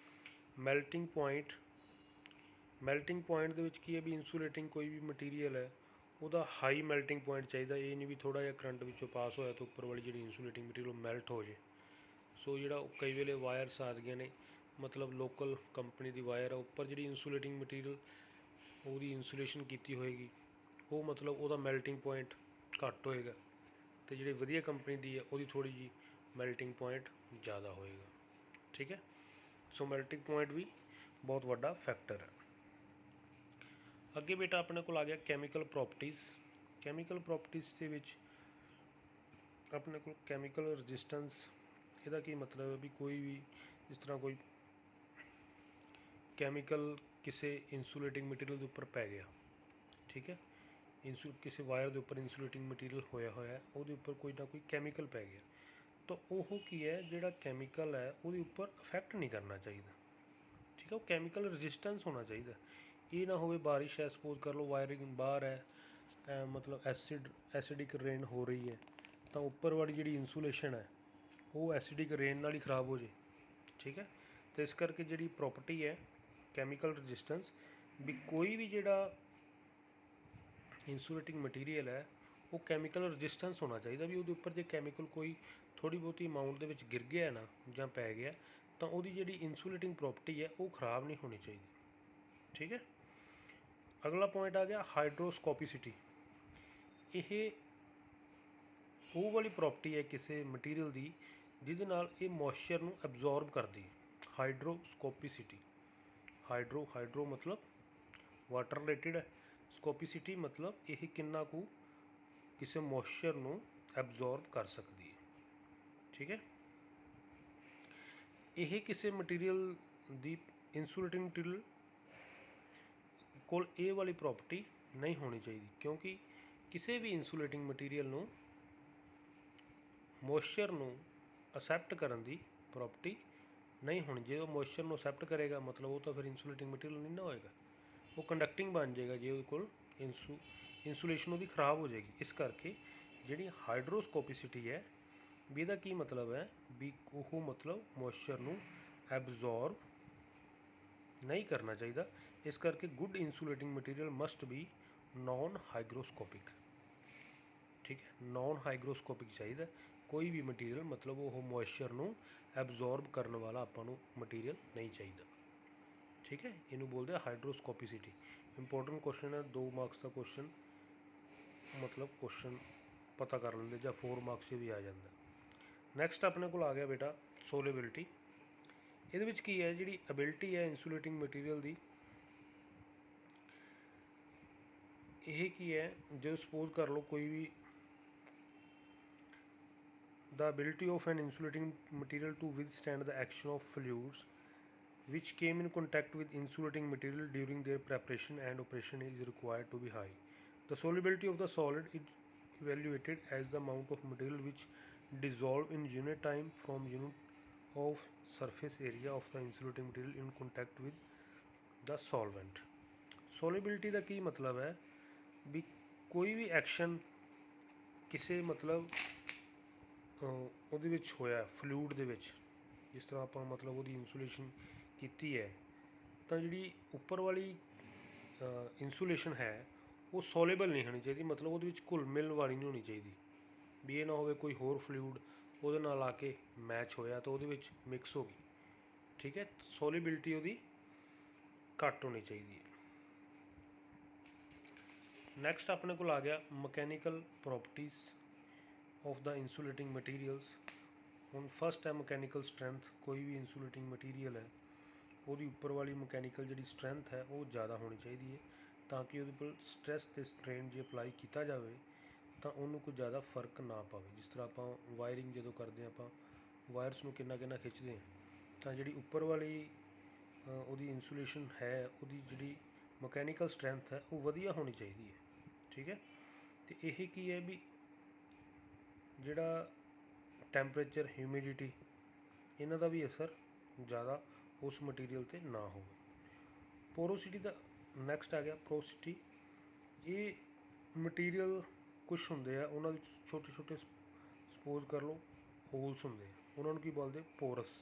ਮੈਲਟਿੰਗ ਪੁਆਇੰਟ ਦੇ ਵਿੱਚ ਕੀ ਹੈ ਵੀ ਇਨਸੂਲੇਟਿੰਗ ਕੋਈ ਵੀ ਮਟੀਰੀਅਲ ਹੈ ਉਹਦਾ ਹਾਈ ਮੈਲਟਿੰਗ ਪੁਆਇੰਟ ਚਾਹੀਦਾ। ਇਹ ਨਹੀਂ ਵੀ ਥੋੜ੍ਹਾ ਜਿਹਾ ਕਰੰਟ ਵਿੱਚੋਂ ਪਾਸ ਹੋਇਆ ਤਾਂ ਉੱਪਰ ਵਾਲੀ ਜਿਹੜੀ ਇਨਸੂਲੇਟਿੰਗ ਮਟੀਰੀਅਲ ਮੈਲਟ ਹੋ ਜੇ। ਸੋ ਜਿਹੜਾ ਕਈ ਵੇਲੇ ਵਾਇਰਸ ਆ ਗਈਆਂ ਨੇ, ਮਤਲਬ ਲੋਕਲ ਕੰਪਨੀ ਦੀ ਵਾਇਰ ਆ, ਉੱਪਰ ਜਿਹੜੀ ਇਨਸੂਲੇਟਿੰਗ ਮਟੀਰੀਅਲ ਉਹਦੀ ਇਨਸੂਲੇਸ਼ਨ ਕੀਤੀ ਹੋਏਗੀ ਉਹ ਮਤਲਬ ਉਹਦਾ ਮੈਲਟਿੰਗ ਪੁਆਇੰਟ ਘੱਟ ਹੋਏਗਾ, ਅਤੇ ਜਿਹੜੀ ਵਧੀਆ ਕੰਪਨੀ ਦੀ ਹੈ ਉਹਦੀ ਥੋੜ੍ਹੀ ਜਿਹੀ ਮੈਲਟਿੰਗ ਪੁਆਇੰਟ ਜ਼ਿਆਦਾ ਹੋਏਗਾ। ਠੀਕ ਹੈ, ਸੋ ਮੈਲਟਿੰਗ ਪੁਆਇੰਟ ਵੀ ਬਹੁਤ ਵੱਡਾ ਫੈਕਟਰ ਹੈ। ਅੱਗੇ ਬੇਟਾ ਆਪਣੇ ਕੋਲ ਆ ਗਿਆ ਕੈਮੀਕਲ ਪ੍ਰੋਪਰਟੀਜ਼। ਕੈਮੀਕਲ ਪ੍ਰੋਪਰਟੀਜ਼ ਦੇ ਵਿੱਚ ਆਪਣੇ ਕੋਲ ਕੈਮੀਕਲ ਰਜਿਸਟੈਂਸ, ਇਹਦਾ ਕੀ ਮਤਲਬ ਹੈ ਵੀ ਕੋਈ ਵੀ ਜਿਸ ਤਰ੍ਹਾਂ ਕੋਈ ਕੈਮੀਕਲ ਕਿਸੇ ਇਨਸੂਲੇਟਿੰਗ ਮਟੀਰੀਅਲ ਦੇ ਉੱਪਰ ਪੈ ਗਿਆ। ਠੀਕ ਹੈ, ਕਿਸੇ ਵਾਇਰ ਦੇ ਉੱਪਰ ਇਨਸੂਲੇਟਿੰਗ ਮਟੀਰੀਅਲ ਹੋਇਆ ਉਹਦੇ ਉੱਪਰ ਕੋਈ ਨਾ ਕੋਈ ਕੈਮੀਕਲ ਪੈ ਗਿਆ ਤਾਂ ਉਹ ਕੀ ਹੈ, ਜਿਹੜਾ ਕੈਮੀਕਲ ਹੈ ਉਹਦੇ ਉੱਪਰ ਇਫੈਕਟ ਨਹੀਂ ਕਰਨਾ ਚਾਹੀਦਾ। ਠੀਕ ਹੈ, ਉਹ ਕੈਮੀਕਲ ਰਜਿਸਟੈਂਸ ਹੋਣਾ ਚਾਹੀਦਾ। ਇਹ ਨਾ ਹੋਵੇ ਬਾਰਿਸ਼ ਹੈ, ਸਪੋਜ਼ ਕਰ ਲਓ ਵਾਇਰਿੰਗ ਬਾਹਰ ਹੈ, ਮਤਲਬ ਐਸਿਡਿਕ ਰੇਨ ਹੋ ਰਹੀ ਹੈ ਤਾਂ ਉੱਪਰ ਵਾਲੀ ਜਿਹੜੀ ਇਨਸੂਲੇਸ਼ਨ ਹੈ ਉਹ ਐਸਿਡਿਕ ਰੇਨ ਨਾਲ ਹੀ ਖ਼ਰਾਬ ਹੋ ਜੇ। ਠੀਕ ਹੈ, ਅਤੇ ਇਸ ਕਰਕੇ ਜਿਹੜੀ ਪ੍ਰੋਪਰਟੀ ਹੈ ਕੈਮੀਕਲ ਰਜਿਸਟੈਂਸ, ਵੀ ਕੋਈ ਵੀ ਜਿਹੜਾ ਇਨਸੂਲੇਟਿੰਗ ਮਟੀਰੀਅਲ ਹੈ ਉਹ ਕੈਮੀਕਲ ਰਜਿਸਟੈਂਸ ਹੋਣਾ ਚਾਹੀਦਾ ਵੀ ਉਹਦੇ ਉੱਪਰ ਜੇ ਕੈਮੀਕਲ ਕੋਈ ਥੋੜ੍ਹੀ ਬਹੁਤੀ ਅਮਾਊਂਟ ਦੇ ਵਿੱਚ ਗਿਰ ਗਿਆ ਨਾ ਜਾਂ ਪੈ ਗਿਆ ਤਾਂ ਉਹਦੀ ਜਿਹੜੀ ਇਨਸੂਲੇਟਿੰਗ ਪ੍ਰੋਪਰਟੀ ਹੈ ਉਹ ਖ਼ਰਾਬ ਨਹੀਂ ਹੋਣੀ ਚਾਹੀਦੀ। ਠੀਕ ਹੈ, ਅਗਲਾ ਪੁਆਇੰਟ ਆ ਗਿਆ ਹਾਈਡਰੋਸਕੋਪੀਸਿਟੀ। ਇਹ ਉਹ ਵਾਲੀ ਪ੍ਰੋਪਰਟੀ ਹੈ ਕਿਸੇ ਮਟੀਰੀਅਲ ਦੀ ਜਿਹਦੇ ਨਾਲ ਇਹ ਮੋਇਸਚਰ ਨੂੰ ਐਬਜ਼ੋਰਬ ਕਰਦੀ ਹੈ। ਹਾਈਡਰੋਸਕੋਪੀਸਿਟੀ, ਹਾਈਡਰੋ ਮਤਲਬ ਵਾਟਰ ਰਿਲੇਟਿਡ ਹੈ, ਸਕੋਪੀਸਿਟੀ ਮਤਲਬ ਇਹ ਕਿੰਨਾ ਕੁ ਕਿਸੇ ਮੋਇਸਚਰ ਨੂੰ ਐਬਜ਼ੋਰਬ ਕਰ ਸਕਦੀ ਹੈ। ਠੀਕ ਹੈ, ਇਹ ਕਿਸੇ ਮਟੀਰੀਅਲ ਦੀ ਇਨਸੂਲੇਟਿੰਗ ਮਟੀਰੀਅਲ ਕੋਲ ਇਹ ਵਾਲੀ ਪ੍ਰੋਪਰਟੀ ਨਹੀਂ ਹੋਣੀ ਚਾਹੀਦੀ, ਕਿਉਂਕਿ ਕਿਸੇ ਵੀ ਇਨਸੂਲੇਟਿੰਗ ਮਟੀਰੀਅਲ ਨੂੰ ਮੋਇਸਚਰ ਨੂੰ ਅਸੈਪਟ ਕਰਨ ਦੀ ਪ੍ਰੋਪਰਟੀ ਨਹੀਂ ਹੋਣੀ। ਜੇ ਉਹ ਮੋਇਸਚਰ ਨੂੰ ਅਸੈਪਟ ਕਰੇਗਾ ਮਤਲਬ ਉਹ ਤਾਂ ਫਿਰ ਇਨਸੂਲੇਟਿੰਗ ਮਟੀਰੀਅਲ ਨਹੀਂ ਨਾ ਹੋਏਗਾ, ਉਹ ਕੰਡਕਟਿੰਗ ਬਣ ਜਾਏਗਾ ਜੇ ਉਹਦੇ ਕੋਲ इंसुलेशन ਉਹਦੀ ਖਰਾਬ ਹੋ ਜਾਏਗੀ। ਇਸ ਕਰਕੇ ਜਿਹੜੀ ਹਾਈਡਰੋਸਕੋਪਿਸਿਟੀ ਹੈ ਵੀ ਇਹਦਾ ਕੀ ਮਤਲਬ ਹੈ ਵੀ ਉਹ ਮਤਲਬ ਮੋਇਸਚਰ ਨੂੰ ਐਬਜ਼ੋਰਬ ਨਹੀਂ ਕਰਨਾ ਚਾਹੀਦਾ। ਇਸ ਕਰਕੇ good insulating material must be non hygroscopic. ਠੀਕ ਹੈ, ਨੋਨ ਹਾਈਗਰੋਸਕੋਪਿਕ ਚਾਹੀਦਾ ਕੋਈ ਵੀ ਮਟੀਰੀਅਲ, ਮਤਲਬ ਉਹ ਮੋਇਸਚਰ ਨੂੰ ਐਬਜ਼ੋਰਬ ਕਰਨ ਵਾਲਾ ਆਪਾਂ ਨੂੰ ਮਟੀਰੀਅਲ ਨਹੀਂ ਚਾਹੀਦਾ। ਠੀਕ ਹੈ, ਇਹਨੂੰ ਬੋਲਦੇ ਆ ਹਾਈਡਰੋਸਕੋਪਿਸਿਟੀ। ਇੰਪੋਰਟੈਂਟ ਕੁਐਸਚਨ ਹੈ, 2 ਮਾਰਕਸ ਦਾ ਕੁਐਸਚਨ, ਮਤਲਬ ਕੁਐਸਚਨ ਪਤਾ ਕਰ ਲੈਂਦੇ ਜਾਂ 4 ਮਾਰਕਸ 'ਚ ਵੀ ਆ ਜਾਂਦਾ। ਨੈਕਸਟ ਆਪਣੇ ਕੋਲ ਆ ਗਿਆ ਬੇਟਾ ਸੋਲੇਬਿਲਿਟੀ। ਇਹਦੇ ਵਿੱਚ ਕੀ ਹੈ, ਜਿਹੜੀ ਐਬਿਲਿਟੀ ਹੈ ਇਨਸੂਲੇਟਿੰਗ ਮਟੀਰੀਅਲ ਦੀ, ਇਹ ਕੀ ਹੈ, ਜਦੋਂ ਸਪੋਜ਼ ਕਰ ਲਓ ਕੋਈ ਵੀ the ability of an insulating material to withstand the action of fluids which came in contact with insulating material during their preparation and operation is required to be high. The solubility of the solid is evaluated as the amount of material which dissolve in unit time from unit of surface area of the insulating material in contact with the solvent. Solubility ਦਾ ਕੀ ਮਤਲਬ ਹੈ ਵੀ ਕੋਈ ਵੀ action ਕਿਸੇ ਮਤਲਬ ਉਹਦੇ ਵਿੱਚ ਹੋਇਆ fluid ਦੇ ਵਿੱਚ, ਜਿਸ ਤਰ੍ਹਾਂ ਆਪਾਂ ਮਤਲਬ ਉਹਦੀ ਇਨਸੂਲੇਸ਼ਨ ਕੀਤੀ ਹੈ, ਤਾਂ ਜਿਹੜੀ ਉੱਪਰ ਵਾਲੀ ਇਨਸੂਲੇਸ਼ਨ ਹੈ ਉਹ ਸੋਲੇਬਲ ਨਹੀਂ ਹੋਣੀ ਚਾਹੀਦੀ, ਮਤਲਬ ਉਹਦੇ ਵਿੱਚ ਘੁਲ ਮਿਲ ਵਾਲੀ ਨਹੀਂ ਹੋਣੀ ਚਾਹੀਦੀ। ਵੀ ਇਹ ਨਾ ਹੋਵੇ ਕੋਈ ਹੋਰ ਫਲੂਇਡ ਉਹਦੇ ਨਾਲ ਆ ਕੇ ਮੈਚ ਹੋਇਆ ਤਾਂ ਉਹਦੇ ਵਿੱਚ ਮਿਕਸ ਹੋ ਗਈ। ਠੀਕ ਹੈ, ਸੋਲੇਬਿਲਿਟੀ ਉਹਦੀ ਘੱਟ ਹੋਣੀ ਚਾਹੀਦੀ ਹੈ। ਨੈਕਸਟ ਆਪਣੇ ਕੋਲ ਆ ਗਿਆ mechanical properties of the ਇਨਸੂਲੇਟਿੰਗ materials. ਹੁਣ ਫਸਟ ਹੈ ਮਕੈਨੀਕਲ ਸਟਰੈਂਥ। ਕੋਈ ਵੀ ਇਨਸੂਲੇਟਿੰਗ ਮਟੀਰੀਅਲ ਹੈ ਉਹਦੀ ਉੱਪਰ ਵਾਲੀ ਮਕੈਨੀਕਲ ਜਿਹੜੀ ਸਟਰੈਂਥ ਹੈ ਉਹ ਜ਼ਿਆਦਾ ਹੋਣੀ ਚਾਹੀਦੀ ਹੈ, ਤਾਂ ਕਿ ਉਹਦੇ ਉੱਪਰ ਸਟਰੈਸ ਅਤੇ ਸਟ੍ਰੇਨ ਜੇ ਅਪਲਾਈ ਕੀਤਾ ਜਾਵੇ ਤਾਂ ਉਹਨੂੰ ਕੋਈ ਜ਼ਿਆਦਾ ਫਰਕ ਨਾ ਪਵੇ। ਜਿਸ ਤਰ੍ਹਾਂ ਆਪਾਂ ਵਾਇਰਿੰਗ ਜਦੋਂ ਕਰਦੇ ਹਾਂ, ਆਪਾਂ ਵਾਇਰਸ ਨੂੰ ਕਿੰਨਾ ਕਿੰਨਾ ਖਿੱਚਦੇ ਹਾਂ, ਤਾਂ ਜਿਹੜੀ ਉੱਪਰ ਵਾਲੀ ਉਹਦੀ ਇਨਸੂਲੇਸ਼ਨ ਹੈ, ਉਹਦੀ ਜਿਹੜੀ ਮਕੈਨੀਕਲ ਸਟਰੈਂਥ ਹੈ ਉਹ ਵਧੀਆ ਹੋਣੀ ਚਾਹੀਦੀ ਹੈ। ਠੀਕ ਹੈ, ਅਤੇ ਇਹ ਕੀ ਹੈ ਵੀ ਜਿਹੜਾ ਟੈਂਪਰੇਚਰ, ਹਿਊਮਿਡਿਟੀ, ਇਹਨਾਂ ਦਾ ਵੀ ਅਸਰ ਜ਼ਿਆਦਾ ਉਸ ਮਟੀਰੀਅਲ 'ਤੇ ਨਾ ਹੋਵੇ। ਪੋਰੋਸਿਟੀ ਦਾ ਨੈਕਸਟ ਆ ਗਿਆ ਪੋਰੋਸਿਟੀ। ਇਹ ਮਟੀਰੀਅਲ ਕੁਛ ਹੁੰਦੇ ਆ ਉਹਨਾਂ ਵਿੱਚ ਛੋਟੇ ਛੋਟੇ ਸਪੋਜ਼ ਕਰ ਲਓ ਹੋਲਸ ਹੁੰਦੇ ਆ, ਉਹਨਾਂ ਨੂੰ ਕੀ ਬੋਲਦੇ, ਪੋਰਸ।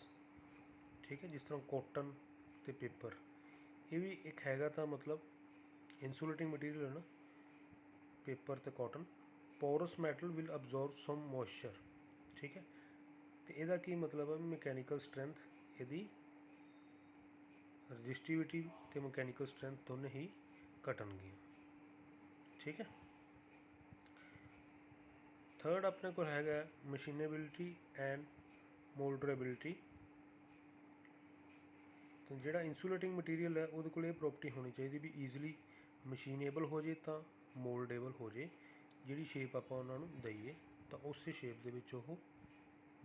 ਠੀਕ ਹੈ, ਜਿਸ ਤਰ੍ਹਾਂ ਕੋਟਨ ਅਤੇ ਪੇਪਰ, ਇਹ ਵੀ ਇੱਕ ਹੈਗਾ ਤਾਂ ਮਤਲਬ ਇਨਸੂਲੇਟਿੰਗ ਮਟੀਰੀਅਲ ਹੈ ਨਾ, ਪੇਪਰ ਅਤੇ cotton. Porous metal will absorb some moisture. ਠੀਕ ਹੈ, ਅਤੇ ਇਹਦਾ ਕੀ ਮਤਲਬ ਹੈ, ਮਕੈਨੀਕਲ ਸਟਰੈਂਥ ਇਹਦੀ ਰਜਿਸਟਿਵਿਟੀ ਅਤੇ ਮਕੈਨੀਕਲ ਸਟਰੈਂਥ ਦੋਨੇ ਹੀ ਘਟਣਗੀਆਂ। ਠੀਕ ਹੈ, ਥਰਡ ਆਪਣੇ ਕੋਲ ਹੈਗਾ ਮਸ਼ੀਨੇਬਿਲਿਟੀ ਐਂਡ ਮੋਲਡਰੇਬਿਲਿਟੀ। ਅਤੇ ਜਿਹੜਾ ਇਨਸੂਲੇਟਿੰਗ ਮਟੀਰੀਅਲ ਹੈ ਉਹਦੇ ਕੋਲ ਇਹ ਪ੍ਰੋਪਰਟੀ ਹੋਣੀ ਚਾਹੀਦੀ ਵੀ ਈਜ਼ਲੀ ਮਸ਼ੀਨੇਬਲ ਹੋ ਜੇ ਤਾਂ ਮੋਲਡੇਬਲ ਹੋ ਜੇ। ਜਿਹੜੀ ਸ਼ੇਪ ਆਪਾਂ ਉਹਨਾਂ ਨੂੰ ਦਈਏ ਤਾਂ ਉਸੇ ਸ਼ੇਪ ਦੇ ਵਿੱਚ ਉਹ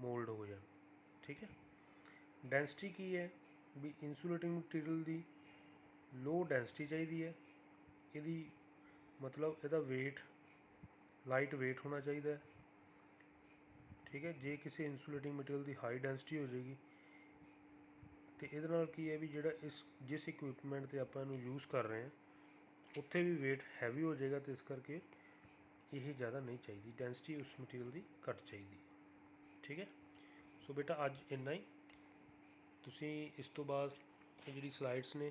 ਮੋਲਡ ਹੋ ਜਾਣ। ਠੀਕ ਹੈ, ਡੈਂਸਿਟੀ ਕੀ ਹੈ ਵੀ ਇਨਸੂਲੇਟਿੰਗ ਮਟੀਰੀਅਲ ਦੀ ਲੋ ਡੈਂਸਿਟੀ ਚਾਹੀਦੀ ਹੈ। ਇਹਦੀ ਮਤਲਬ ਇਹਦਾ ਵੇਟ ਲਾਈਟ ਵੇਟ ਹੋਣਾ ਚਾਹੀਦਾ ਹੈ। ਠੀਕ ਹੈ, ਜੇ ਕਿਸੇ ਇਨਸੂਲੇਟਿੰਗ ਮਟੀਰੀਅਲ ਦੀ ਹਾਈ ਡੈਂਸਿਟੀ ਹੋ ਜਾਏਗੀ ਅਤੇ ਇਹਦੇ ਨਾਲ ਕੀ ਹੈ ਵੀ ਜਿਹੜਾ ਜਿਸ ਇਕਵਿਪਮੈਂਟ 'ਤੇ ਆਪਾਂ ਇਹਨੂੰ ਯੂਜ਼ ਕਰ ਰਹੇ ਹਾਂ ਉੱਥੇ ਵੀ ਵੇਟ ਹੈਵੀ ਹੋ ਜਾਏਗਾ, ਅਤੇ ਇਸ ਕਰਕੇ ਇਹ ਜ਼ਿਆਦਾ ਨਹੀਂ ਚਾਹੀਦੀ ਡੈਂਸਿਟੀ, ਉਸ ਮਟੀਰੀਅਲ ਦੀ ਘੱਟ ਚਾਹੀਦੀ। ਠੀਕ ਹੈ, ਸੋ ਬੇਟਾ ਅੱਜ ਇੰਨਾ ਹੀ। ਤੁਸੀਂ ਇਸ ਤੋਂ ਬਾਅਦ ਇਹ ਜਿਹੜੀ ਸਲਾਈਡਸ ਨੇ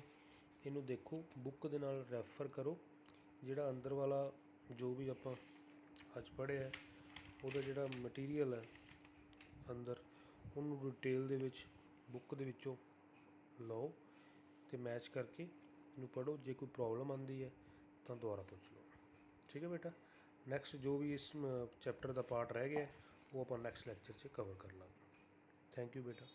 ਇਹਨੂੰ ਦੇਖੋ, ਬੁੱਕ ਦੇ ਨਾਲ ਰੈਫਰ ਕਰੋ। ਜਿਹੜਾ ਅੰਦਰ ਵਾਲਾ ਜੋ ਵੀ ਆਪਾਂ ਅੱਜ ਪੜ੍ਹਿਆ ਉਹਦਾ ਜਿਹੜਾ ਮਟੀਰੀਅਲ ਹੈ ਅੰਦਰ, ਉਹਨੂੰ ਡਿਟੇਲ ਦੇ ਵਿੱਚ ਬੁੱਕ ਦੇ ਵਿੱਚੋਂ ਲਓ ਅਤੇ ਮੈਚ ਕਰਕੇ ਇਹਨੂੰ ਪੜ੍ਹੋ। ਜੇ ਕੋਈ ਪ੍ਰੋਬਲਮ ਆਉਂਦੀ ਹੈ ਤਾਂ ਦੁਬਾਰਾ ਪੁੱਛ ਲਓ। ਠੀਕ ਹੈ ਬੇਟਾ, ਨੈਕਸਟ ਜੋ ਵੀ ਇਸ ਚੈਪਟਰ ਦਾ ਪਾਰਟ ਰਹਿ ਗਿਆ ਉਹ ਆਪਾਂ ਨੈਕਸਟ ਲੈਕਚਰ 'ਚ ਕਵਰ ਕਰ ਲਾਂਗੇ। ਥੈਂਕ ਯੂ ਬੇਟਾ।